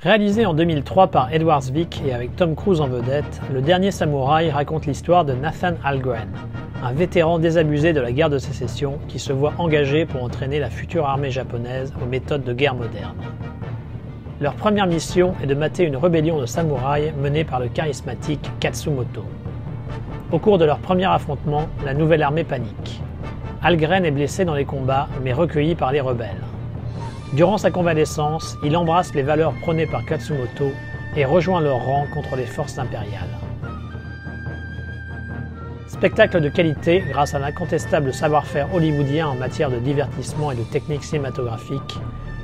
Réalisé en 2003 par Edward Zwick et avec Tom Cruise en vedette, Le Dernier Samouraï raconte l'histoire de Nathan Algren, un vétéran désabusé de la guerre de sécession qui se voit engagé pour entraîner la future armée japonaise aux méthodes de guerre moderne. Leur première mission est de mater une rébellion de samouraïs menée par le charismatique Katsumoto. Au cours de leur premier affrontement, la nouvelle armée panique. Algren est blessé dans les combats, mais recueilli par les rebelles. Durant sa convalescence, il embrasse les valeurs prônées par Katsumoto et rejoint leur rang contre les forces impériales. Spectacle de qualité grâce à l'incontestable savoir-faire hollywoodien en matière de divertissement et de technique cinématographique,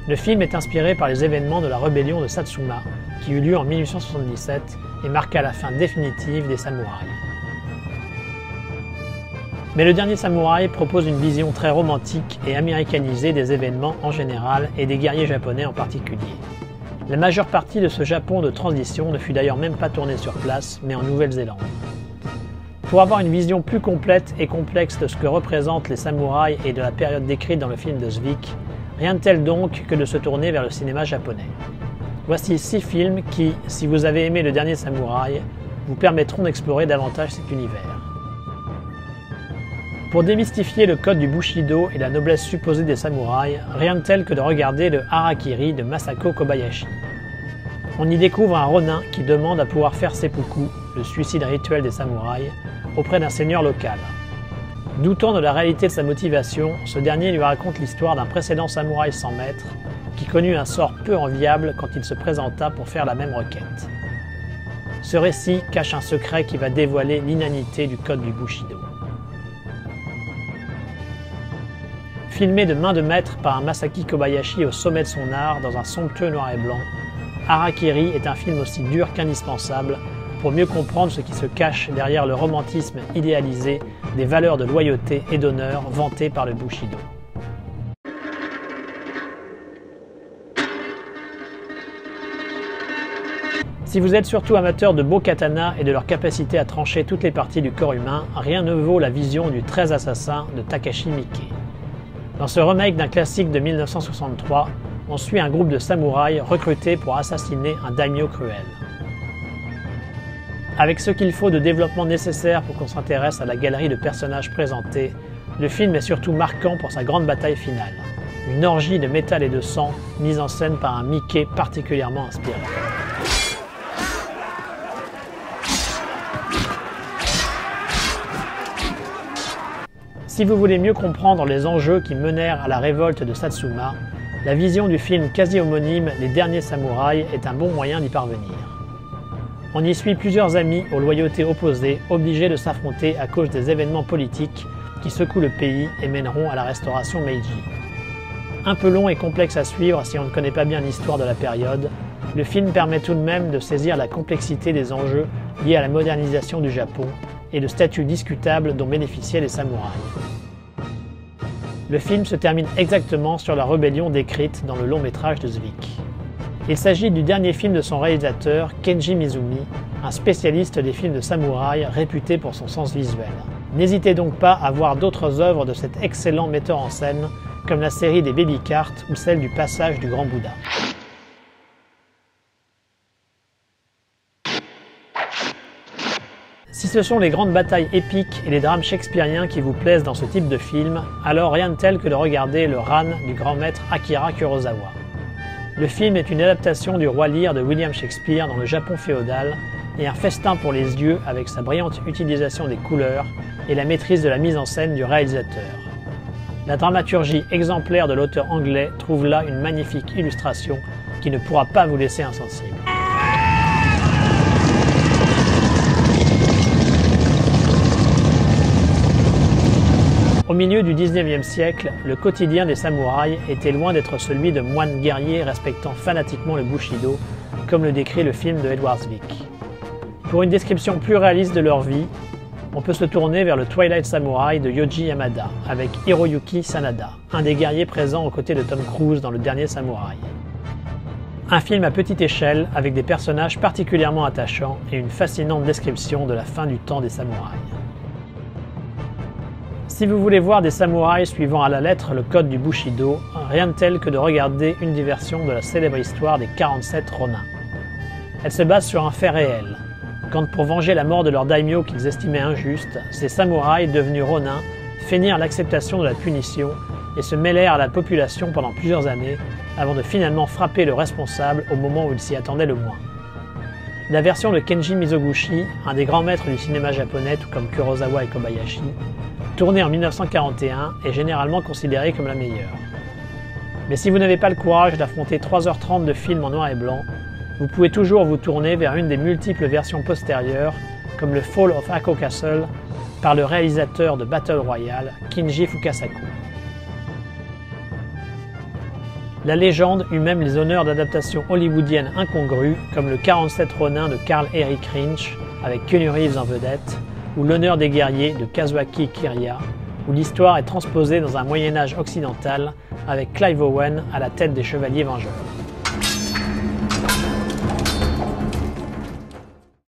le film est inspiré par les événements de la rébellion de Satsuma qui eut lieu en 1877 et marqua la fin définitive des samouraïs. Mais Le Dernier Samouraï propose une vision très romantique et américanisée des événements en général et des guerriers japonais en particulier. La majeure partie de ce Japon de transition ne fut d'ailleurs même pas tournée sur place, mais en Nouvelle-Zélande. Pour avoir une vision plus complète et complexe de ce que représentent les samouraïs et de la période décrite dans le film de Zwick, rien de tel donc que de se tourner vers le cinéma japonais. Voici 6 films qui, si vous avez aimé Le Dernier Samouraï, vous permettront d'explorer davantage cet univers. Pour démystifier le code du Bushido et la noblesse supposée des samouraïs, rien de tel que de regarder le Harakiri de Masako Kobayashi. On y découvre un ronin qui demande à pouvoir faire seppuku, le suicide rituel des samouraïs, auprès d'un seigneur local. Doutant de la réalité de sa motivation, ce dernier lui raconte l'histoire d'un précédent samouraï sans maître qui connut un sort peu enviable quand il se présenta pour faire la même requête. Ce récit cache un secret qui va dévoiler l'inanité du code du Bushido. Filmé de main de maître par un Masaki Kobayashi au sommet de son art dans un somptueux noir et blanc, Harakiri est un film aussi dur qu'indispensable pour mieux comprendre ce qui se cache derrière le romantisme idéalisé des valeurs de loyauté et d'honneur vantées par le Bushido. Si vous êtes surtout amateur de beaux katanas et de leur capacité à trancher toutes les parties du corps humain, rien ne vaut la vision du 13 assassin de Takashi Miike. Dans ce remake d'un classique de 1963, on suit un groupe de samouraïs recrutés pour assassiner un daimyo cruel. Avec ce qu'il faut de développement nécessaire pour qu'on s'intéresse à la galerie de personnages présentés, le film est surtout marquant pour sa grande bataille finale. Une orgie de métal et de sang mise en scène par un Miike particulièrement inspiré. Si vous voulez mieux comprendre les enjeux qui menèrent à la révolte de Satsuma, la vision du film quasi homonyme Les Derniers Samouraïs est un bon moyen d'y parvenir. On y suit plusieurs amis aux loyautés opposées, obligés de s'affronter à cause des événements politiques qui secouent le pays et mèneront à la restauration Meiji. Un peu long et complexe à suivre si on ne connaît pas bien l'histoire de la période, le film permet tout de même de saisir la complexité des enjeux liés à la modernisation du Japon et le statut discutable dont bénéficiaient les samouraïs. Le film se termine exactement sur la rébellion décrite dans le long métrage de Zwick. Il s'agit du dernier film de son réalisateur, Kenji Mizumi, un spécialiste des films de samouraï réputé pour son sens visuel. N'hésitez donc pas à voir d'autres œuvres de cet excellent metteur en scène, comme la série des Baby Cart ou celle du Passage du Grand Bouddha. Si ce sont les grandes batailles épiques et les drames shakespeariens qui vous plaisent dans ce type de film, alors rien de tel que de regarder le Ran du grand maître Akira Kurosawa. Le film est une adaptation du Roi Lear de William Shakespeare dans le Japon féodal et un festin pour les yeux avec sa brillante utilisation des couleurs et la maîtrise de la mise en scène du réalisateur. La dramaturgie exemplaire de l'auteur anglais trouve là une magnifique illustration qui ne pourra pas vous laisser insensible. Au milieu du 19e siècle, le quotidien des samouraïs était loin d'être celui de moines guerriers respectant fanatiquement le Bushido, comme le décrit le film de Edward Zwick. Pour une description plus réaliste de leur vie, on peut se tourner vers le Twilight Samurai de Yoji Yamada, avec Hiroyuki Sanada, un des guerriers présents aux côtés de Tom Cruise dans Le Dernier Samouraï. Un film à petite échelle, avec des personnages particulièrement attachants et une fascinante description de la fin du temps des samouraïs. Si vous voulez voir des samouraïs suivant à la lettre le code du Bushido, rien de tel que de regarder une des versions de la célèbre histoire des 47 Ronin. Elle se base sur un fait réel. Quand pour venger la mort de leur daimyo qu'ils estimaient injuste, ces samouraïs devenus Ronin feignirent l'acceptation de la punition et se mêlèrent à la population pendant plusieurs années avant de finalement frapper le responsable au moment où ils s'y attendaient le moins. La version de Kenji Mizoguchi, un des grands maîtres du cinéma japonais tout comme Kurosawa et Kobayashi, tournée en 1941, est généralement considérée comme la meilleure. Mais si vous n'avez pas le courage d'affronter 3h30 de film en noir et blanc, vous pouvez toujours vous tourner vers une des multiples versions postérieures, comme le Fall of Ako Castle, par le réalisateur de Battle Royale, Kinji Fukasaku. La légende eut même les honneurs d'adaptations hollywoodiennes incongrues, comme le 47 Ronin de Karl Erik Rinch, avec Keanu Reeves en vedette, ou l'honneur des guerriers de Kazuaki Kiriya, où l'histoire est transposée dans un Moyen-Âge occidental, avec Clive Owen à la tête des Chevaliers Vengeurs.